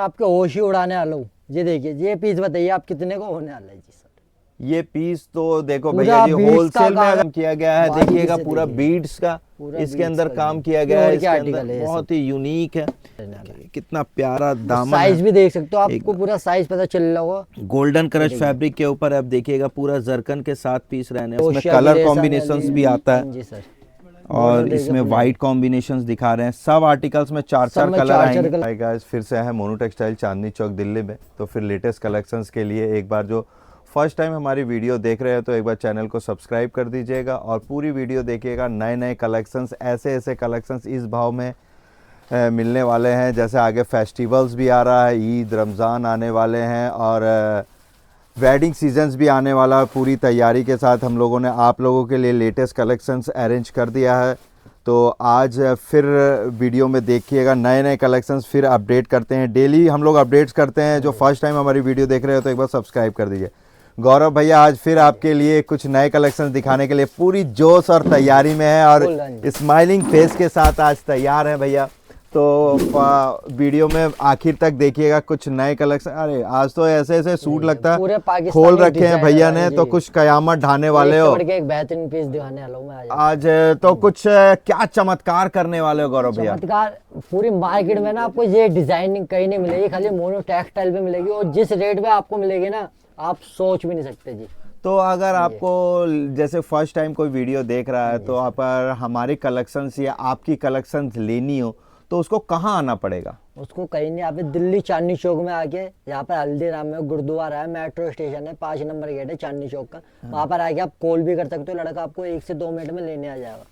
आपके होश ही उड़ाने वाला हूँ। ये देखिए, ये पीस बताइए आप कितने को होने वाला है जी सर? ये पीस तो देखो पूरा भैया जी बीड्स होलसेल का में काम किया गया है। बारीकी देखिएगा से पूरा देखिए। बीड्स का पूरा इसके बीड्स अंदर का काम ये। किया गया है। प्योर इसके के अंदर आर्टिकल है ये बहुत ही यूनिक है। कितना प्यारा दामन साइज है। भी देख सकते हो, आपको पूरा साइज पता चल रहा होगा। गोल्डन क्रश फैब्रिक के ऊपर आप देखिएगा पूरा जरकन के साथ पीस रहने हैं। इसमें ओशिया कलर ग्लेस कॉम्बिनेशंस वाली। भी आता हाँ है जी सर। और बॉर्डर देखिए इसमें पूरा। वाइट कॉम्बिनेशंस दिखा रहे हैं। सब आर्टिकल्स में चार सब चार में कलर चार आएंगे। कलर। हाय गाइस, फिर से है मोनू टेक्सटाइल चांदनी चौक दिल्ली में। तो फिर लेटेस्ट कलेक्शंस के लिए एक बार जो फर्स्ट टाइम हमारी वीडियो देख रहे हैं तो एक बार चैनल को सब्सक्राइब कर दीजिएगा और पूरी वीडियो देखिएगा। नए नए कलेक्शंस, ऐसे ऐसे कलेक्शंस इस भाव में मिलने वाले हैं। जैसे आगे फेस्टिवल्स भी आ रहा है, ईद रमज़ान आने वाले हैं और वेडिंग सीजन्स भी आने वाला है। पूरी तैयारी के साथ हम लोगों ने आप लोगों के लिए लेटेस्ट कलेक्शंस अरेंज कर दिया है। तो आज फिर वीडियो में देखिएगा नए नए कलेक्शंस फिर अपडेट करते हैं। डेली हम लोग अपडेट्स करते हैं। जो फर्स्ट टाइम हमारी वीडियो देख रहे हो तो एक बार सब्सक्राइब कर दीजिए। गौरव भैया आज फिर आपके लिए कुछ नए कलेक्शंस दिखाने के लिए पूरी जोश और तैयारी में है और स्माइलिंग फेस के साथ आज तैयार है भैया। तो वीडियो में आखिर तक देखिएगा कुछ नए कलेक्शन। अरे आज तो ऐसे ऐसे सूट लगता है खोल रखे हैं भैया ने, तो कुछ कयामत ढाने वाले हो। एक बेहतरीन पीस दिखाने वाला हूं मैं आज तो कुछ क्या चमत्कार करने वाले हो गौरव भैया? चमत्कार पूरी मार्केट में ना आपको ये डिजाइनिंग कहीं नहीं मिलेगी, खाली मोनो टेक्सटाइल पे मिलेगी। और जिस रेट पे आपको मिलेगी ना, आप सोच भी नहीं सकते जी। तो अगर आपको जैसे फर्स्ट टाइम कोई वीडियो देख रहा है तो आप हमारी कलेक्शंस या आपकी कलेक्शंस लेनी हो तो उसको कहाँ आना पड़ेगा? उसको कहीं नहीं, यहाँ पे दिल्ली चांदनी चौक में आके, यहाँ पर हल्दीराम में गुरुद्वारा है, मेट्रो स्टेशन है, 5 नंबर गेट है चांदनी चौक का। वहाँ पर आके आप कॉल भी कर सकते हो, लड़का आपको 1 से 2 मिनट में लेने आ जाएगा।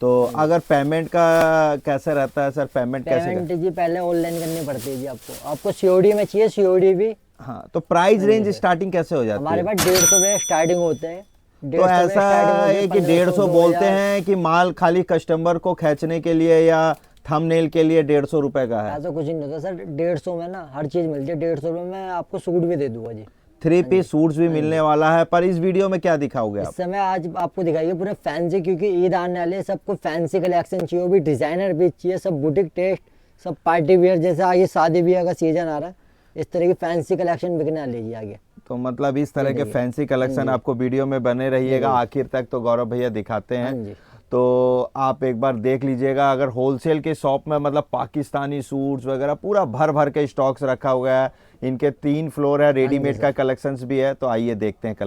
तो अगर पेमेंट का कैसे रहता है सर? पेमेंट कैसे जी पहले ऑनलाइन करनी पड़ती है जी। आपको सीओडी में चाहिए, सीओडी भी। हाँ, तो प्राइस रेंज स्टार्टिंग कैसे हो जाती है? हमारे पास 150 रुपए स्टार्टिंग होते हैं। तो ऐसा है कि 150 बोलते हैं कि माल खाली कस्टमर को खींचने के लिए या थंबनेल के लिए 150 रुपए का है? ऐसा कुछ नहीं होता सर। 150 में ना हर चीज मिलती है। 150 रुपए में आपको सूट भी दे दूंगा जी। 3 पीस सूट्स भी मिलने वाला है। पर इस वीडियो में क्या दिखाओगे आप? इस समय आज आपको दिखाइए पूरे फैंसी, क्योंकि ईद आने वाले, सबको फैंसी कलेक्शन चाहिए, वो भी डिजाइनर भी चाहिए, सब बुटीक टेस्ट, सब पार्टी वियर। जैसे आगे शादी ब्याह का सीजन आ रहा है, इस तरह की फैंसी कलेक्शन बिकने वाली है आगे। तो मतलब इस तरह के फैंसी कलेक्शन आपको वीडियो में बने रहिएगा आखिर तक। तो गौरव भैया दिखाते हैं, तो आप एक बार देख लीजिएगा। अगर होलसेल के शॉप में मतलब पाकिस्तानी सूट्स वगैरह पूरा भर भर के स्टॉक्स रखा हुआ है। इनके 3 फ्लोर है, रेडीमेड का कलेक्शंस भी है। तो आइए देखते हैं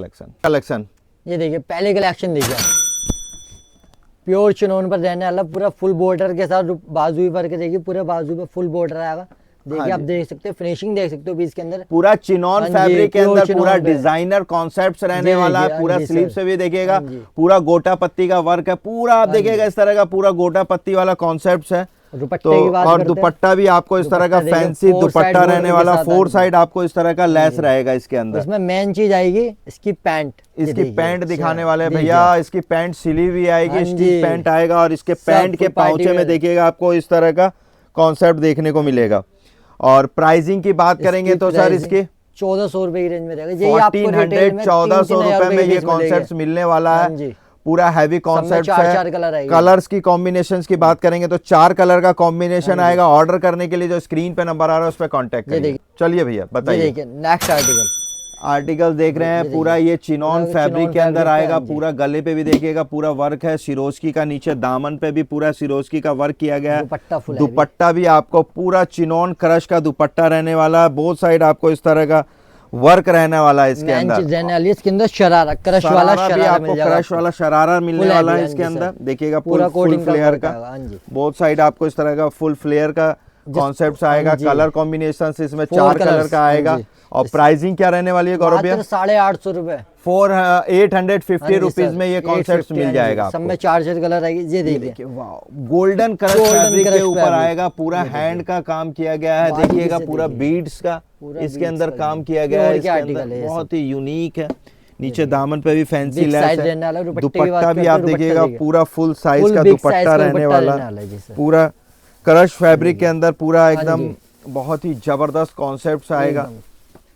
कलेक्शन। ये देखिए पहले कलेक्शन देखिए, प्योर चिनोन पर रहने वाला, पूरा फुल बॉर्डर के साथ बाजू पर के देखिए, पूरे बाजू पे फुल बॉर्डर आएगा। देखिए आप देख सकते हो, फिनिशिंग देख सकते हो भी इसके अंदर। पूरा चिनॉन फैब्रिक के अंदर पूरा डिजाइनर कॉन्सेप्ट्स रहने वाला है। पूरा स्लीव से भी देखिएगा, पूरा गोटा पत्ती का वर्क है। पूरा आप देखिएगा इस तरह का पूरा गोटा पत्ती वाला कॉन्सेप्ट्स है। तो और दुपट्टा भी आपको इस तरह का फैंसी दुपट्टा रहने वाला। 4 साइड आपको इस तरह का लेस रहेगा इसके अंदर। इसमें मेन चीज आएगी इसकी पैंट। इसकी पैंट दिखाने वाले भैया। इसकी पैंट सिली भी आएगी, स्टिच पैंट आएगा। और इसके पैंट के पाउचे में देखिएगा आपको इस तरह का कॉन्सेप्ट देखने को मिलेगा। और प्राइसिंग की बात करेंगे तो सर इसकी 1400 रुपए की रेंज में रहेगा। 1400 रुपए में ये कॉन्सेप्ट मिलने वाला है। पूरा हैवी कॉन्सेप्ट है। कलर्स की कॉम्बिनेशंस की बात करेंगे तो 4 कलर का कॉम्बिनेशन आएगा। ऑर्डर करने के लिए जो स्क्रीन पे नंबर आ रहा है उस पर कॉन्टेक्ट करिए। चलिए भैया बताइए। नेक्स्ट आर्टिकल देख रहे हैं, पूरा ये चिनॉन फैब्रिक के अंदर आएगा। पूरा गले पे भी देखिएगा पूरा वर्क है सिरोस्की का। नीचे दामन पे भी पूरा सिरोस्की का वर्क किया गया है। दुपट्टा भी आपको पूरा चिनॉन क्रश का दुपट्टा रहने वाला है। बोथ साइड आपको इस तरह का वर्क रहने वाला है इसके अंदर। इसके अंदर शरारा क्रश वाला शरारा आपको क्रश वाला शरारा मिलने वाला है इसके अंदर। देखिएगा पूरा फुल फ्लेयर का। बोथ साइड आपको इस तरह का फुल फ्लेयर का कॉन्सेप्ट आएगा। कलर कॉम्बिनेशन इसमें 4 कलर का आएगा। और प्राइसिंग क्या रहने वाली है गौरव भैया? 850 रुपए। 850 रुपीज में ये कॉन्सेप्ट मिल जाएगा। सब में 4 कलर आएगी। ये देखिए गोल्डन क्रश फैब्रिक के ऊपर आएगा। पूरा हैंड का काम किया गया है। देखिएगा पूरा बीड्स का इसके अंदर काम किया गया है। इसके अंदर बहुत ही यूनिक है। नीचे दामन पे भी फैंसी लेस है। दुपट्टा भी आप देखिएगा पूरा फुल साइज का दुपट्टा रहने वाला। पूरा क्रश फैब्रिक के अंदर पूरा एकदम बहुत ही जबरदस्त कॉन्सेप्ट आएगा।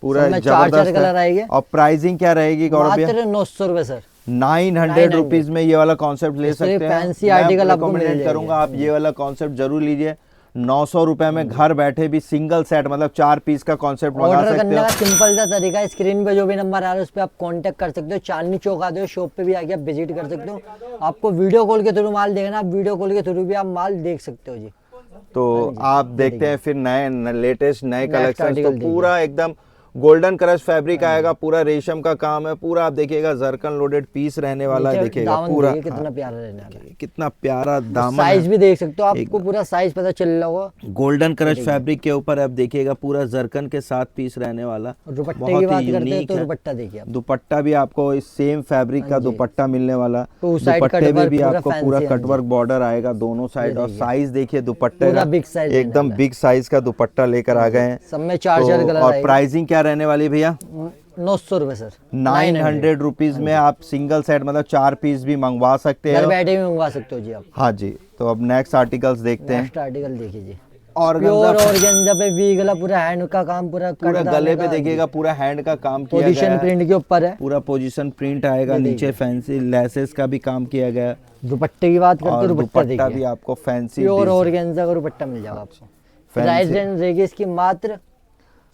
पूरा जबरदस्त कलर आएगा। और प्राइसिंग क्या रहेगी गौरव भैया? 900 रुपए सर। 900 रुपीज में ये वाला कॉन्सेप्ट ले सकते हैं। फैंसी आर्टिकल आपको रिकमेंड करूंगा आप ये वाला कॉन्सेप्ट जरूर लीजिए। 900 रुपए में घर बैठे भी सिंगल सेट मतलब 4 पीस का कॉन्सेप्ट मंगा ऑर्डर सकते करने हो। का सिंपल सा तरीका है, स्क्रीन पे जो भी नंबर आ रहा है उस पर आप कांटेक्ट कर सकते हो। चांदनी चौक आते हो, शॉप पे भी आके आप विजिट कर सकते हो। आपको वीडियो कॉल के थ्रू माल देखना, आप वीडियो कॉल के थ्रू भी आप माल देख सकते हो जी। तो आप देखते हैं फिर नए लेटेस्ट नए Next कलेक्शन। तो article देखिए। पूरा एकदम गोल्डन क्रश फैब्रिक आएगा, पूरा रेशम का काम है, पूरा आप देखिएगा जरकन लोडेड पीस रहने वाला है। नीचे देखिएगा दामन पूरा देखिए कितना प्यारा रहने वाला है। कितना प्यारा दामन साइज है। भी देख सकते हो, आपको पूरा साइज पता चल रहा होगा। गोल्डन क्रश फैब्रिक के ऊपर आप देखिएगा पूरा जरकन के साथ पीस रहने वाला, और दुपट्टे बहुत की बात ही करते हैं यूनिक तो है। दुपट्टा देखिए आप। दुपट्टा भी आपको इस सेम फैब्रिक का दुपट्टा मिलने वाला। Two side दुपट्टे में कटवर्क भी पूरा आपको fancy पूरा है, हाँ कटवर्क बॉर्डर आएगा दोनों साइड। और साइज देखिए दुपट्टे पूरा का big size एकदम रहने बिग साइज का दुपट्टा लेकर आ गए हैं। सब में चार्जर तो कलर और आएगा। प्राइसिंग क्या रहने वाली है भैया? 900 रुपए सर। 900 रुपीज में आप सिंगल सेट मतलब 4 पीस भी मंगवा सकते घर हो। बैठे भी मंगवा सकते हो जी आप। हाँ जी। तो अब नेक्स्ट आर्टिकल्स देखते हैं। नेक्स्ट आर्टिकल देखिए जी। और प्योर ऑर्गेन्जा पे वी गला, पूरा हैंड का काम, पूरा पूरा गले पे देखिएगा पूरा हैंड का काम किया गया पोजीशन है। प्रिंट के ऊपर है। पूरा पोजीशन प्रिंट आएगा, नीचे फैंसी लेसेस का भी काम किया गया है। दुपट्टे की बात करते और हो, दुपट्टा दुपट्टा भी देखिए आपको फैंसी प्योर ऑर्गेन्जा का दुपट्टा मिल जाएगा आपको। प्राइस रेंज रहेगी इसकी मात्र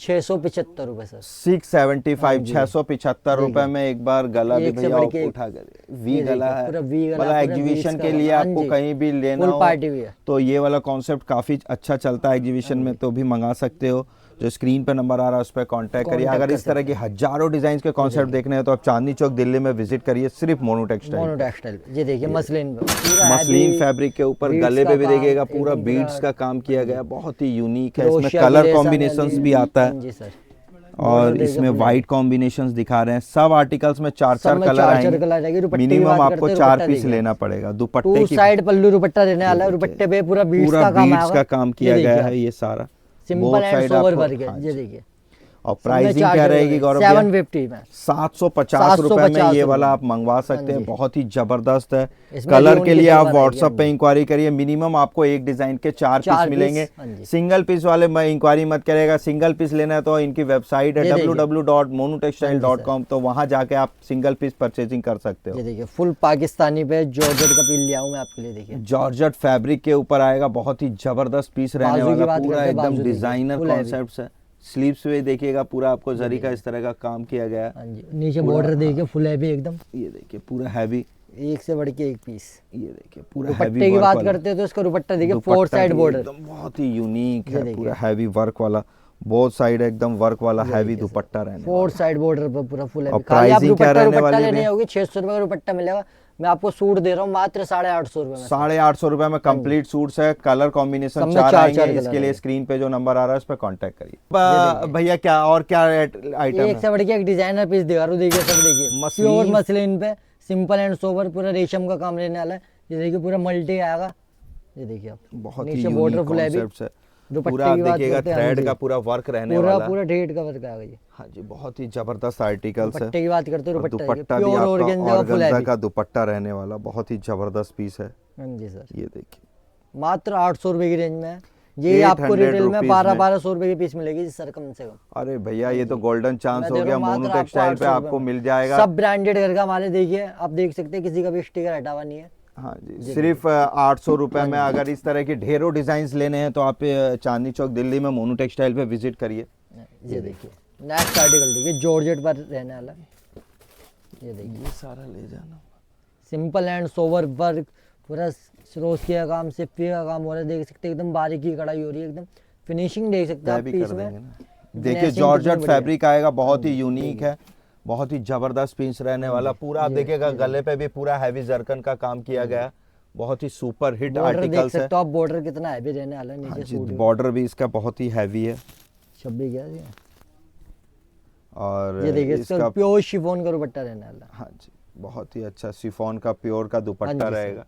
675 रुपए सर। 675 675 रुपए में एक बार गला भी एक से भैया बढ़ के उठा कर वी ये गला देखिए, है। पूरा वी गला, मतलब पूरा एग्जीबिशन बीच के का लिए हाँ आपको जी। कहीं भी लेना फुल हो पार्टी भी है। तो ये वाला कॉन्सेप्ट काफी अच्छा चलता है एग्जीबिशन में, तो भी मंगा सकते हो। जो स्क्रीन पे नंबर आ रहा है उस पर कांटेक्ट करिए। अगर इस तरह के हजारों डिजाइन के कॉन्सेप्ट देखने हैं तो आप चांदनी चौक दिल्ली में विजिट करिए, सिर्फ मोनू टेक्सटाइल। मोनो टेक्सटाइल ये देखिए मसलिन पे पूरा मसलिन heavy फैब्रिक के ऊपर beads गले का पे भी काम, देखिएगा पूरा एकदम बीड्स का काम किया गया, बहुत ही यूनिक है। इसमें क्रोशिया कलर की लेस कॉम्बिनेशंस आने भी वाली। आता हाँ है जी सर। और देखिए इसमें पूरा। वाइट कॉम्बिनेशंस दिखा रहे हैं। सब आर्टिकल्स में चार सब चार में कलर चार आएंगे। कलर आएंगे। दुपट्टे की मिनिमम बात आपको करते हैं, 4 दुपट्टा पीस देखिए। लेना पड़ेगा। दुपट्टे टू की साइड पल्लू दुपट्टा देने वाला है, दुपट्टे पे पूरा बीड्स पूरा का काम बीड्स आएगा। का काम ये किया देखिए गया आप। है ये सारा। Simple Both and side sober आपको- वर्क है हाँ ये जी। देखिए। और प्राइसिंग क्या रहेगी गौरव भैया? 750 में 750 रुपए में ये वाला आप मंगवा सकते हैं, बहुत ही जबरदस्त है। कलर के लिए आप व्हाट्सएप पे इंक्वायरी करिए। मिनिमम आपको एक डिजाइन के 4 पीस मिलेंगे। सिंगल पीस वाले में इंक्वायरी मत करेगा। सिंगल पीस लेना है तो इनकी वेबसाइट है www.monutextile.com, तो वहां जाके आप सिंगल पीस परचेजिंग कर सकते हो। ये देखिए फुल पाकिस्तानी पे जॉर्जेट का पीस लिया हूं मैं आपके लिए। देखिए जॉर्जेट फैब्रिक के ऊपर आएगा, बहुत ही जबरदस्त पीस रहने बाजू की वाला, बात पूरा करते हैं, एकदम बाजू देखिए, डिजाइनर full heavy। कॉन्सेप्ट्स है। स्लीव्स पे देखिएगा पूरा आपको जरी का इस तरह का काम किया गया है। हाँ जी, नीचे बॉर्डर देखिए फुल हैवी एकदम। ये देखिए पूरा हैवी, एक से बढ़ के एक पीस। ये देखिए पूरा दुपट्टे हैवी की वर्क बात वाला। करते हैं तो इसका दुपट्टा देखिए दुपट्टा 4 साइड भी बॉर्डर। एकदम बहुत ही यूनिक ये है, देखिए। पूरा हैवी वर्क वाला, बोथ साइड एकदम वर्क वाला हैवी दुपट्टा रहने 4 साइड बॉर्डर पर पूरा फुल और हैवी। खाली आप pricing क्या दुपट्टा रहने दुपट्टा वाली लेने है? होगी 600 रुपए का दुपट्टा मिलेगा। मैं आपको सूट दे रहा हूँ मात्र 850 रुपए में। 850 रुपए में कंप्लीट सूट्स है। कलर कॉम्बिनेशन सब में 4 चार आएंगे। कलर इसके लिए आएंगे। स्क्रीन पे जो नंबर आ रहा है उस पर कांटेक्ट करिए। भैया क्या और क्या आइटम एक है? से बढ़ के एक डिजाइनर पीस दिखा रहा हूँ। देखिए सब देखिए मसलिन। प्योर मसलिन पे सिंपल एंड सोबर पूरा रेशम का काम रहने वाला है। ये देखिए पूरा मल्टी आएगा। ये देखिए आप बहुत ही नीचे unique border full heavy. Concepts है। दुपट्टे पूरा आप की बात देखिएगा करते हैं, हाँ थ्रेड जी। का पूरा वर्क रहने पूरा वाला है। पूरा ढेर का वर्क आएगा ये। हाँ जी, बहुत ही जबरदस्त आर्टिकल्स है। दुपट्टे की बात करते हो, और दुपट्टा दुपट्टा भी प्योर आपका ऑर्गेन्जा का फुल ऑर्गेन्जा हैवी। का दुपट्टा रहने वाला, बहुत ही जबरदस्त पीस है। हाँ जी सर। ये देखिए मात्र 800 रुपए की रेंज में है ये। आपको 800 रिटेल में रुपीस 1200 रुपए की पीस मिलेगी सर, कम से कम। अरे भैया ये तो गोल्डन चांस मैं हो दे गया। रहा हूँ मोनू मात्र टेक्सटाइल पे 800 आपको रुपए में। मिल जाएगा। सब ब्रांडेड घर का माल है। देखिए आप देख सकते हैं किसी का भी स्टिकर हटा हुआ नहीं है। हाँ जी, सिर्फ 800 रुपए में अगर इस तरह के ढेरों डिजाइन लेने हैं तो आप चांदनी चौक दिल्ली में मोनू टेक्सटाइल पे विजिट करिए। ये देखिए नेक्स्ट आर्टिकल देखिए जॉर्जेट पर रहने वाला। ये देखिए ये सारा ले जाना। सिंपल एंड सोवर वर्क, पूरा सरोस्की का काम, सिप्पी का काम हो रहा है। देख सकते हैं एकदम बारीकी कढ़ाई हो रही है, एकदम फिनिशिंग देख सकते हैं आप भी पीस कर में। देंगे ना। देखिए Finishing जॉर्जेट कितनी बढ़िया। फैब्रिक आएगा, बहुत ही यूनिक है, बहुत ही जबरदस्त पीस रहने वाला। पूरा आप देखिएगा गले पे भी पूरा हैवी जरकन का काम किया गया, बहुत ही सुपर हिट बॉर्डर देख आर्टिकल्स है। सकते हो आप, बॉर्डर कितना हैवी रहने वाला है हाँ नीचे जी, सूट। बॉर्डर भी इसका बहुत ही हैवी है। 26 क्या है और ये देखिए इसका इसका प्योर शिफॉन का दुपट्टा रहने वाला। हाँ जी, बहुत ही अच्छा शिफॉन का प्योर का दुपट्टा जी सर। रहेगा।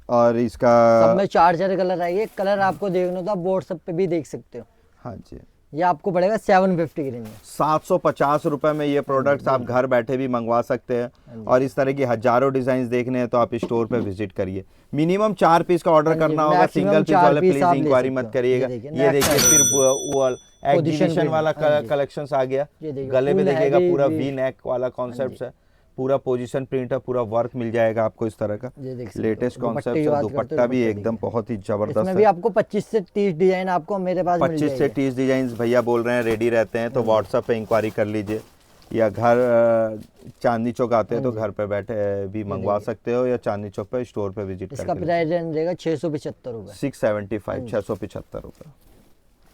और इसका सब में 4 कलर आएंगे। कलर आपको देखना तो आप व्हाट्सएप पे भी देख सकते हो। हाँ जी, ये आपको पड़ेगा 750 की रेंज में। 750 रुपए में ये प्रोडक्ट्स आप घर बैठे भी मंगवा सकते हैं। और इस तरह की हजारों डिजाइन देखने हैं तो आप स्टोर पे विजिट करिए। मिनिमम 4 पीस का ऑर्डर करना होगा। maximum सिंगल पीस 4 वाले पीस प्लीज आप ले इंक्वायरी सकते मत हो। करिएगा। ये देखिए, ये next देखिए आइटम फिर वो एग्जीबिशन print, वाला हाँ जी। कलेक्शंस आ गया। ये देखिए, गले में full देखिएगा heavy पूरा भी- वी नेक वाला कॉन्सेप्ट है, पूरा पोजीशन प्रिंट है, पूरा वर्क मिल जाएगा आपको इस तरह का। ये देख सकते हो। लेटेस्ट दुपट्टे कॉन्सेप्ट की है, बात करते हो, दुपट्टा भी दुपट्टे एकदम देखिए। बहुत ही इसमें जबरदस्त भी है। आपको 25 से 30 डिजाइन आपको मेरे पास मिल 25 से जाएगी। 30 डिजाइन भैया बोल रहे हैं रेडी रहते हैं, तो व्हाट्सएप पे इंक्वायरी कर लीजिए, या घर चांदनी चौक आते हैं तो घर पे बैठे भी मंगवा सकते हो, या चांदनी चौक पे स्टोर पे विजिट इसका करके। प्राइस रेंज रहेगा 675 रुपए। 675 675 रुपए।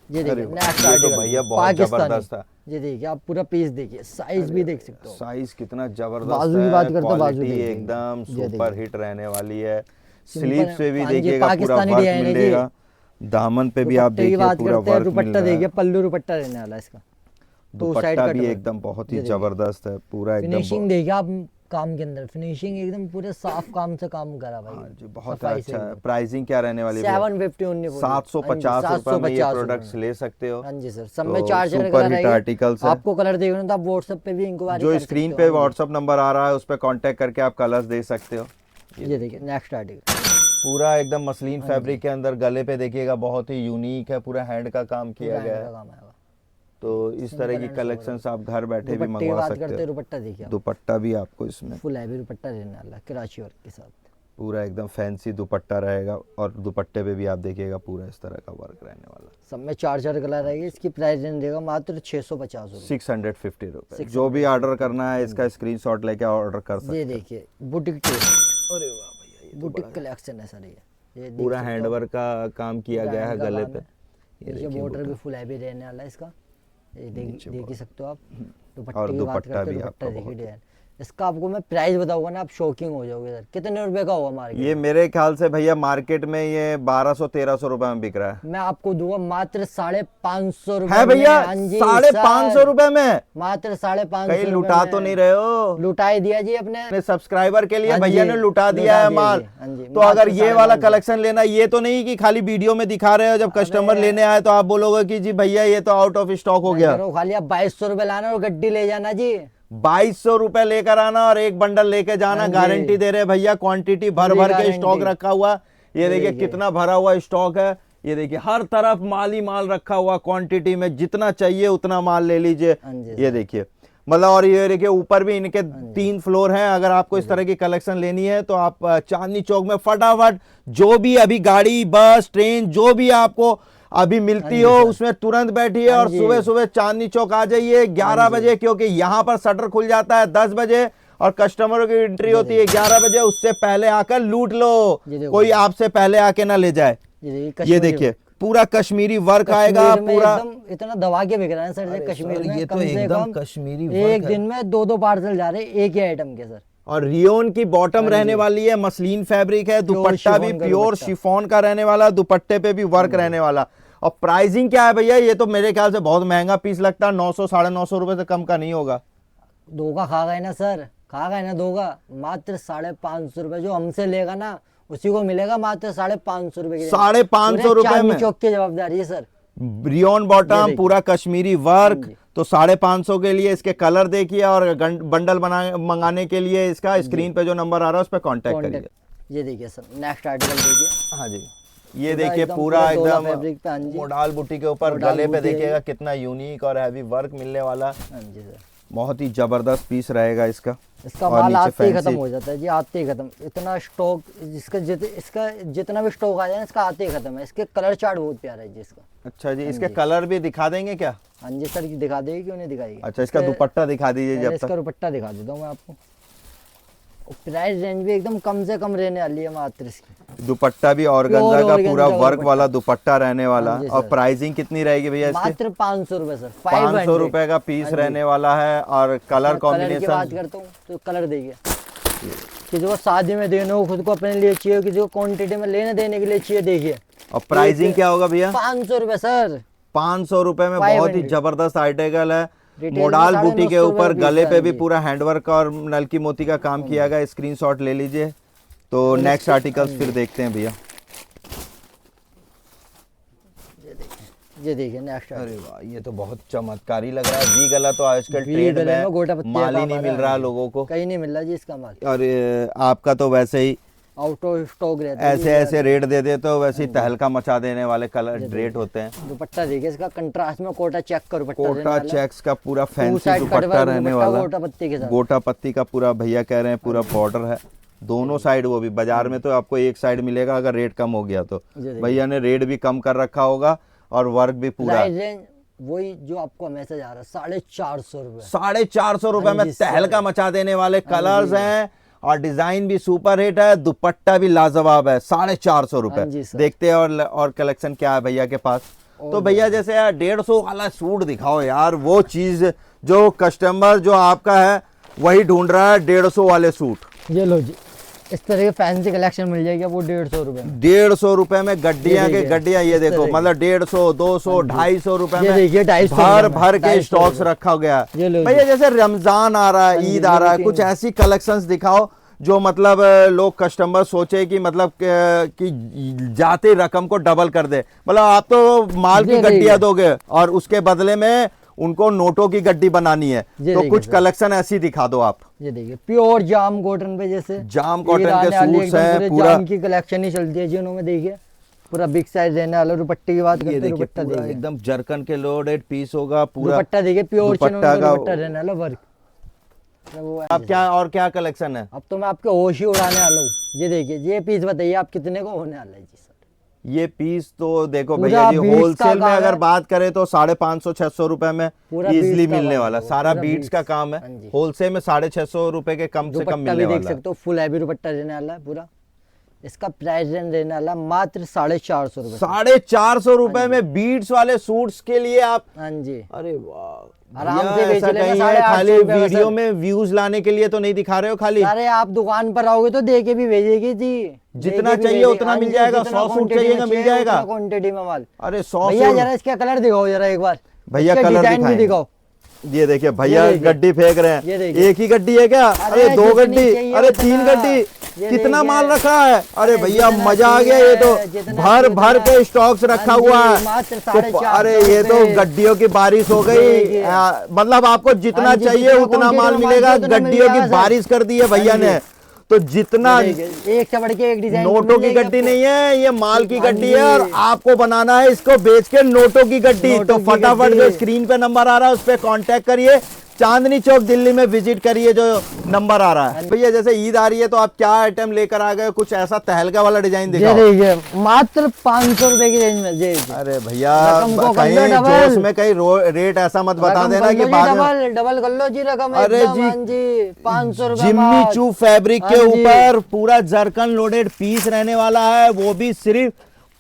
ये देखिए अरे नेक्स्ट ये तो आर्टिकल भैया बहुत जबरदस्त है। ये देखिए आप पूरा पीस देखिए, साइज भी देख सकते हो। साइज कितना जबरदस्त बाजू की है, बात करते हो, बाजू क्वालिटी देखिए। एकदम ये सुपर देखिए। हिट रहने वाली है। सिंपल स्लीव्स पे भी हाँ जी, देखिएगा पूरा पाकिस्तानी वर्क डिजाइन है जी। मिलेगा, दामन पे भी आप दुपट्टे की देखिए बात पूरा करते हैं, वर्क मिल दुपट्टा रहा देखिए, है। पल्लू दुपट्टा रहने वाला है इसका। तो साइड दुपट्टा कट भी वर्क। एकदम बहुत ही ये देखिए। जबरदस्त है, पूरा एकदम फिनिशिंग देखिए आप काम के अंदर, फिनिशिंग एकदम पूरे साफ काम से काम करा भाई। हाँ जी बहुत सफाई से अच्छा है। एकदम। प्राइसिंग क्या रहने वाली है? 750 ओनली। 750 रुपए में ये 750 प्रोडक्ट्स ले सकते हो। हाँ जी सर, सब में तो चार सुपर कलर हिट आएंगे। आर्टिकल्स है। आपको कलर देखना तो आप व्हाट्सएप पे भी इंक्वायरी जो कर स्क्रीन सकते पे हो। व्हाट्सएप नंबर आ रहा है उस पर कांटेक्ट करके आप कलर्स दे सकते हो। ये देखिए नेक्स्ट आर्टिकल। पूरा एकदम मसलिन फैब्रिक के अंदर, गले पे देखिएगा बहुत ही यूनिक है, पूरा हैंड का काम किया गया है। तो इस तरह की कलेक्शंस आप घर बैठे भी दुपट्टे की मंगवा बात सकते करते हैं, हो। दुपट्टा देखिए आप। दुपट्टा भी आपको इसमें फुल हैवी दुपट्टा रहने वाला है, कराची वर्क के साथ। पूरा एकदम फैंसी दुपट्टा रहेगा, और दुपट्टे पे भी आप देखिएगा पूरा इस तरह का वर्क रहने वाला। सब में चार कलर आएगी। इसकी प्राइस रेंज रहेगा मात्र 650 रुपये। 650 रुपए। जो भी ऑर्डर करना है इसका स्क्रीनशॉट लेके ऑर्डर कर सकते ये हैं। देखिए बुटीक टेस्ट, अरे वाह भैया, ये तो बुटीक कलेक्शन है सर। ये देख पूरा सकते हो। हैंडवर्क का काम किया पूरा गया है हैंड का गले काम पे। है। ये देखिए देखिए बॉर्डर भी बूटा। फुल हैवी रहने वाला है इसका। ये देख ही सकते हो आप। दुपट्टे और की बात दुपट्टा करते भी हैं, आपका दुपट्टा देखिए बहुत डिजाइन। इसका आपको मैं प्राइस बताऊंगा ना, आप शॉकिंग हो जाओगे सर। कितने रुपए का होगा मार्केट? ये मेरे ख्याल से भैया मार्केट में ये 1200-1300 रुपए में बिक रहा है। मैं आपको दूंगा मात्र 550 रुपए है भैया? हाँ जी 550 सर। रुपए में? मात्र 550 कहीं लुटा तो नहीं रहे हो? लुटाई दिया जी अपने सब्सक्राइबर के लिए हाँ भैया जी, ने लुटा दिया लुटा है दिया माल। जी, हाँ जी, तो मात्र अगर ये वाला 550 कलेक्शन लेना, ये तो नहीं कि खाली वीडियो में दिखा रहे हो, जब कस्टमर लेने आए तो आप बोलोगे कि जी भैया ये तो आउट ऑफ स्टॉक हो गया। खाली आप 2200 रुपए लाना और गड्डी ले जाना जी। 2200 रुपए लेकर आना और एक बंडल लेके जाना। हाँ जी। गारंटी दे रहे भैया, क्वांटिटी भर पूरी भर के गारंटी। स्टॉक रखा हुआ। ये देखिए देखिए। कितना भरा हुआ स्टॉक है। ये देखिए हर तरफ माल ही माल रखा हुआ, क्वांटिटी में जितना चाहिए उतना माल ले लीजिए। हाँ जी ये सर। देखिए मतलब, और ये देखिए ऊपर भी इनके 3 फ्लोर हैं। अगर आपको इस तरह की कलेक्शन लेनी है तो आप चांदनी चौक में फटाफट जो भी अभी गाड़ी, बस, ट्रेन जो भी आपको अभी मिलती हो उसमें तुरंत बैठिए हाँ और जी। सुबह सुबह चांदनी चौक आ जाइए 11 बजे, क्योंकि यहाँ पर शटर खुल जाता है 10 बजे और कस्टमरों की एंट्री होती है 11 बजे। उससे पहले आकर लूट लो, ये देखो। कोई आपसे पहले आके ना ले जाए। ये देखिए पूरा कश्मीरी वर्क आएगा कश्मीर में पूरा। एकदम इतना दबा के बिक रहा है सर। अरे कश्मीर सर, में ये तो कम से एकदम कम कश्मीरी वर्क एक है। दिन में 2 पार्सल जा रहे हैं एक ही आइटम के सर। और रियोन की बॉटम रहने वाली है, मसलिन फैब्रिक है, दुपट्टा भी शिफॉन का प्योर दुपट्टा। शिफॉन का रहने वाला, दुपट्टे पे भी वर्क रहने वाला। और प्राइसिंग क्या है भैया? ये तो मेरे ख्याल से बहुत महंगा पीस लगता है, 900-950 रुपए से कम का नहीं होगा। धोखा खा गए ना सर, खा गए ना धोखा। मात्र 550 रुपए जो हमसे लेगा ना उसी को मिलेगा मात्र 550 रुपए की। 550 रुपए चांदनी में चौक की जवाबदारी है सर। रियोन बॉटम पूरा कश्मीरी वर्क। जी। तो 550 के लिए इसके कलर देखिए, और बंडल मंगाने के लिए इसका स्क्रीन पे जो नंबर आ रहा है उस पर कांटेक्ट करिए। ये देखिए सर नेक्स्ट आर्टिकल देखिए। हाँ जी, ये पूरा देखिए एकदम पूरा पूरा डोला एकदम फैब्रिक पे, हाँ जी। मोडाल बूटी के ऊपर मोडाल गले पे बूटी है देखिएगा ये। कितना यूनिक और हैवी वर्क मिलने वाला। हाँ जी सर। बहुत ही जबरदस्त पीस रहेगा इसका। इसका और माल नीचे आते ही fancy- खत्म हो जाता है जी, आते ही खत्म। इतना स्टॉक इसका इसका जितना भी स्टॉक आ जाए इसका आते ही खत्म है। इसके कलर चार्ट बहुत प्यारा है जी इसका। अच्छा जी, इसके कलर भी दिखा देंगे क्या? हाँ जी सर, दिखा देगी क्यों नहीं दिखाएगी। अच्छा, इसका दुपट्टा दिखा दीजिए पहले जब इसका तक। दुपट्टा दिखा देता हूँ मैं आपको। प्राइस रेंज भी एकदम कम से कम रहने वाली है मात्र इसकी। दुपट्टा भी ऑर्गेन्जा Pure का organza पूरा का वर्क दुपट्टा। वाला दुपट्टा रहने वाला। हाँ जी और सर। प्राइसिंग कितनी रहेगी भैया इसकी? मात्र 500 रुपए सर। 500 रुपए का पीस रहने वाला है। और कलर कलर की बात कॉम्बिनेशन करता हूँ तो कलर देखिए, किसी को शादी में देना हो, खुद को अपने लिए चाहिए, किसी को क्वांटिटी में लेने देने के लिए चाहिए। देखिए और प्राइसिंग क्या होगा भैया? 500 रुपए सर। 500 रुपए में 500 बहुत ही जबरदस्त आर्टिकल है। रिटेल मोडाल में बूटी के 950 ऊपर रुपए गले पीस पे है भी जी। पूरा हैंडवर्क और नलकी मोती का काम किया गया। स्क्रीनशॉट ले लीजिए। तो नेक्स्ट आर्टिकल्स फिर देखते हैं भैया। ये देखिए नेक्स्ट। अरे वाह, ये तो बहुत चमत्कारी लग रहा है। वी गला तो आजकल वी ट्रेंड गले में गोटा में पत्ती माल का ही नहीं हमारा मिल रहा है। लोगों को। कहीं नहीं मिल रहा जी इसका माल। और आपका तो वैसे ही आउट ऑफ स्टॉक रहता है। ऐसे ऐसे रेट दे दे तो वैसे ही तहलका मचा देने वाले कलर रेट होते हैं। दुपट्टा देखिए इसका कंट्रास्ट में कोटा चेक का दुपट्टा रहने कोटा वाला। चेक्स का पूरा Two फैंसी side cut दुपट्टा work रहने दुपट्टा वाला, गोटा पत्ती के साथ। गोटा पत्ती का पूरा भैया कह रहे हैं पूरा बॉर्डर है दोनों साइड। वो भी बाजार में तो आपको एक साइड मिलेगा अगर रेट कम हो गया तो, भैया ने रेट भी कम कर रखा होगा और वर्क भी पूरा। प्राइस रेंज वही जो आपको मैसेज आ रहा है 450 रुपए। 450 रुपए में हाँ जी, तहलका मचा देने वाले कलर्स हैं और डिजाइन भी सुपर हिट है, दुपट्टा भी लाजवाब है। 450 हाँ रुपए। जी सर। देखते हैं और कलेक्शन क्या है भैया के पास। तो भैया जैसे यार 150 वाला सूट दिखाओ यार, वो चीज जो कस्टमर जो आपका है वही ढूंढ रहा है, 150 वाले सूट। ये लो जी, इस तरह के फैंसी कलेक्शन मिल जाएगी वो 150 रुपए में। 150 रुपए में गड्डियां के देखिए, गड्डियां, ये इस देखो तरह की। मतलब 150, 200, 250 रुपए ये में देखिए 250 भर रुपए में, भर के 250 स्टॉक्स रुपए। रखा गया ये लो है। जी। भैया जैसे रमजान आ रहा हाँ है, जी, ईद आ रहा है, ये कुछ तीन। ऐसी कलेक्शंस दिखाओ जो मतलब लोग कस्टमर सोचे कि मतलब कि जाते रकम को डबल कर दे। मतलब आप तो माल की ये गड्डियां देखिए। दोगे और उसके बदले में उनको नोटों की गड्डी बनानी है, ये तो देखिए कुछ सर। कलेक्शन ऐसी दिखा दो आप। ये देखिए प्योर जाम कॉटन पे, जैसे जाम कॉटन ईद के आने वाली सूट्स एकदम हैं, पूरे पूरा- जाम की कलेक्शन ही चलती है जिन्हों में। देखिए पूरा बिग साइज रहने वाला। दुपट्टे की बात ये करते हैं, देखिए दुपट्टा पूरा देखिए, एकदम जरकन के लोडेड पीस होगा पूरा। दुपट्टा देखिए प्योर चिनोन दुपट्टा का का- दुपट्टा रहने वाला वर्क। वो आप क्या और क्या कलेक्शन है? अब तो मैं आपके होश ही उड़ाने वाला हूँ। ये देखिए, ये पीस बताइए आप कितने को होने वाला है जी सर? ये पीस तो देखो पूरा भैया जी, बीट्स का होलसेल में काम अगर है। बात करें तो 550-600 रुपए में पूरा इजिली बीट्स का मिलने काम वाला। है, सारा पूरा बीट्स का बीट्स। काम है। हाँ जी। होलसेल में 650 रुपए के कम से कम दुपट्टा मिलने भी देख वाला। सकते हो, फुल हैवी दुपट्टा रहने वाला है पूरा। इसका प्राइस रेंज रहने वाला मात्र 450 रुपए। 450 रुपए में बीट्स वाले सूट्स के लिए आप, हाँ जी, अरे वाह आराम भैया, से बेच ऐसा लेना कहीं है 850 खाली रुपए में वीडियो सर। में व्यूज लाने के लिए तो नहीं दिखा रहे हो खाली? अरे आप दुकान पर आओगे तो दे के भी भेजेगी जी। जितना दे के भी चाहिए भेजेगी। उतना हाँ मिल जी, जाएगा, जितना 100 सूट quantity चाहिए में ना मिल जाएगा। उतना क्वांटिटी में माल। अरे 100 भैया सूट जरा इसका कलर दिखाओ जरा एक बार। भैया, इसके कलर डिजाइन भी दिखाएंगे। दिखाओ। ये देखिए भैया ये देखिए। गड्डी फेंक रहे ये हैं। देखिए। एक ही गड्डी है क्या? अरे अरे 2 जितनी गड्डी, चाहिए अरे उतना। 3 गड्डी, ये कितना देखिए। माल रखा है? अरे अरे भैया जितना मजा आ गया, चाहिए, ये तो जितना भर चाहिए भर उतना। के स्टॉक्स रखा हाँ हुआ जी, है। मात्र तो 450 अरे ये तो रुपए। गड्डियों की बारिश हो ये गई। देखिए। मतलब आपको जितना हाँ जी, चाहिए जितना उतना quantity माल में माल मिलेगा। चाहिए उतना मिल गड्डियों की जाएगा सर। बारिश कर दी है भैया हाँ जी। ने। तो जितना ये देखिए, एक से बढ़ के एक डिजाइन नोटों की गड्डी नहीं है, ये माल की हाँ गड्डी है और जी। आपको बनाना है इसको बेच के नोटों की गड्डी। नोटों तो की फटाफट गड्डी। जो स्क्रीन पे नंबर आ रहा है उस पे कांटेक्ट करिए, चांदनी चौक दिल्ली में विजिट करिए, जो नंबर आ रहा है। भैया जैसे ईद आ रही है तो आप क्या आइटम लेकर आ गए? कुछ ऐसा तहलका वाला डिजाइन ये दिखाओ। देखिए मात्र 500 रुपए की रेंज में। जी जी। अरे भैया रकम को कर कहीं लो डबल। जोश में कहीं रेट ऐसा मत बता रकम देना कर कि लो जी, बाद में। डबल डबल कर लो जी रकम। अरे एकदम, जी, हाँ जी 500 रुपए जिम्मी चू फैब्रिक के हाँ जी। ऊपर पूरा जरकन लोडेड पीस रहने वाला है, वो भी सिर्फ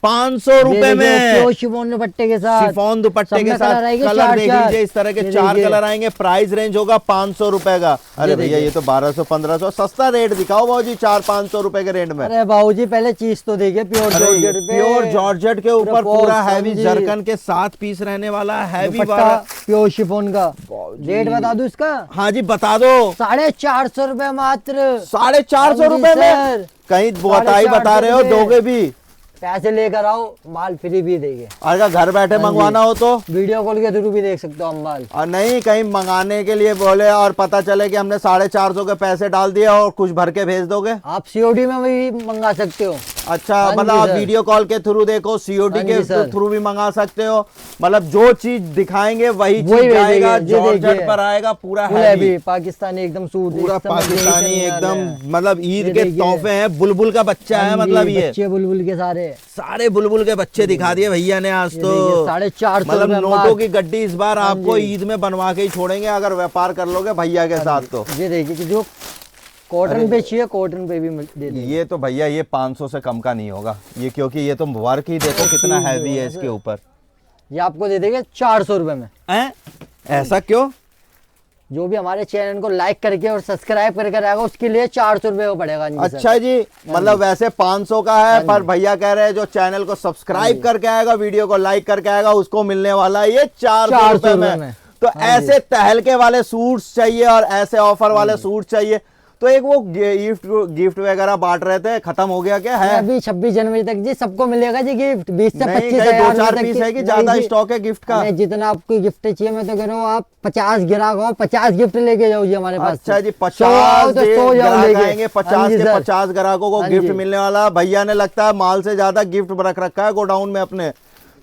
500 रुपए में। शिफॉन दुपट्टे के साथ, शिफॉन दुपट्टे सब के में साथ कलर आएंगे कलर चार देख चार। लीजिए, इस तरह के ये 4 देखिए। कलर आएंगे। प्राइस रेंज होगा 500 रुपए का। अरे भैया ये तो 1200-1500 सस्ता रेट दिखाओ भाजी, 400-500 रुपए के रेट में। अरे बाबूजी पहले चीज तो देखिए प्योर जॉर्जेट पे। प्योर जॉर्जेट के ऊपर पूरा पूरा फॉक्स, हैवी हाँ जी। जरकन के 7 पीस रहने वाला है, हैवी दुपट्टा वाला। प्योर शिफॉन का। रेट बता दूं इसका? हाँ जी बता दो। 450 रुपए मात्र। 450 हाँ जी रुपए में सर। कहीं बता ही बता रहे हो, 450 दोगे भी? पैसे लेकर आओ, माल फ्री भी देंगे। अगर घर बैठे मंगवाना हो तो वीडियो कॉल के थ्रू भी देख सकते हो हम माल। और नहीं कहीं मंगाने के लिए बोले और पता चले कि हमने 450 के पैसे डाल दिए और कुछ भर के भेज दोगे? आप सीओडी में भी मंगा सकते हो। अच्छा हाँ मतलब जी आप सर। वीडियो कॉल के थ्रू देखो, सीओडी हाँ के जी सर। थ्रू भी मंगा सकते हो। मतलब जो चीज दिखाएंगे वही वही चीज जाएगा, भेजेंगे, ये जॉर्जेट देखिए। पर आएगा पूरा फुल हैवी, हैवी पाकिस्तानी एकदम सूट। पूरा इस समय पाकिस्तानी यही चलने वाला एकदम। है। मतलब ईद ये के देखिए। तोहफे हैं, बुलबुल का बच्चा है। हाँ जी, मतलब ये बच्चे बुलबुल के सारे बुलबुल के बच्चे दिखा दिए भैया ने आज ये तो। देखिए, 450 मतलब रुपए नोटों मात्र। की गड्डी इस बार हाँ आपको जी। ईद में बनवा के ही छोड़ेंगे अगर व्यापार कर लोगे भैया के साथ तो। ये देखिए कि जो कॉटन पे चाहिए कॉटन पे भी दे देंगे। ये तो भैया ये 500 से कम का नहीं होगा ये, क्योंकि ये तो वर्क ही देखो कितना ठीक हैवी है है, इसके ऊपर। ये आपको दे देंगे 400 रुपए में। हैं? ऐसा क्यों? जो भी हमारे चैनल को लाइक करके और सब्सक्राइब करके रहेगा उसके लिए 400 रुपए को पड़ेगा। जी सर। अच्छा जी, मतलब वैसे 500 का है पर भैया कह रहे हैं जो चैनल को सब्सक्राइब करके आएगा, वीडियो को लाइक करके आएगा, उसको मिलने वाला है ये 400 रुपए में। तो ऐसे तहलके वाले सूट्स चाहिए और ऐसे ऑफर वाले सूट चाहिए तो एक वो गिफ्ट गिफ्ट वगैरह बांट रहे थे, खत्म हो गया क्या है? अभी 26 जनवरी तक जी सबको मिलेगा जी गिफ्ट, 20 से नहीं, 25 कहीं हजार 2-4 तक पीस की- है कि नहीं ज्यादा जी, स्टॉक है गिफ्ट का? नहीं, जितना आपको गिफ्ट चाहिए मैं तो कह रहा हूँ आप 50 ग्राहक हो, 50 गिफ्ट लेके जाओ जी हमारे पास अच्छा से। जी, 100 आओ 50 तो 100 जाओ ग्राहक लेके। आएंगे, हाँ 50 जी के सर। 50 ग्राहकों को हाँ गिफ्ट जी। मिलने वाला। भैया ने लगता है माल से ज्यादा गिफ्ट रख रखा है गोडाउन में अपने।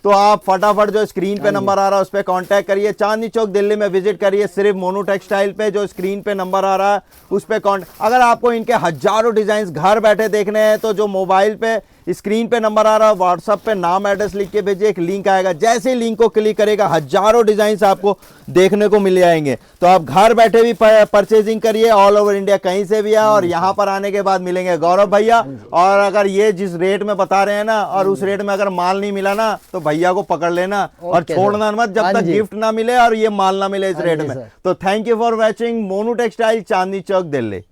तो आप फटाफट जो स्क्रीन पे नंबर आ रहा है उस पर कांटेक्ट करिए, चांदनी चौक दिल्ली में विजिट करिए, सिर्फ मोनू टेक्सटाइल पे जो स्क्रीन पे नंबर आ रहा है उस पे अगर आपको इनके हजारों डिजाइन घर बैठे देखने हैं तो जो मोबाइल पे स्क्रीन पे नंबर आ रहा है व्हाट्सएप पे नाम एड्रेस लिख के भेजिए, एक लिंक आएगा, जैसे ही लिंक को क्लिक करेगा हजारों डिजाइन आपको देखने को मिल जाएंगे। तो आप घर बैठे भी परचेजिंग करिए, ऑल ओवर इंडिया कहीं से भी है। और यहाँ पर आने के बाद मिलेंगे गौरव भैया, और अगर ये जिस रेट में बता रहे हैं ना और उस रेट में अगर माल नहीं मिला ना तो भैया को पकड़ लेना और ओके छोड़ना मत जब हाँ तक जी। गिफ्ट ना मिले और ये माल ना मिले इस हाँ रेट जी में। सर। तो thank you for watching Monu textile, Chandni Chowk Delhi.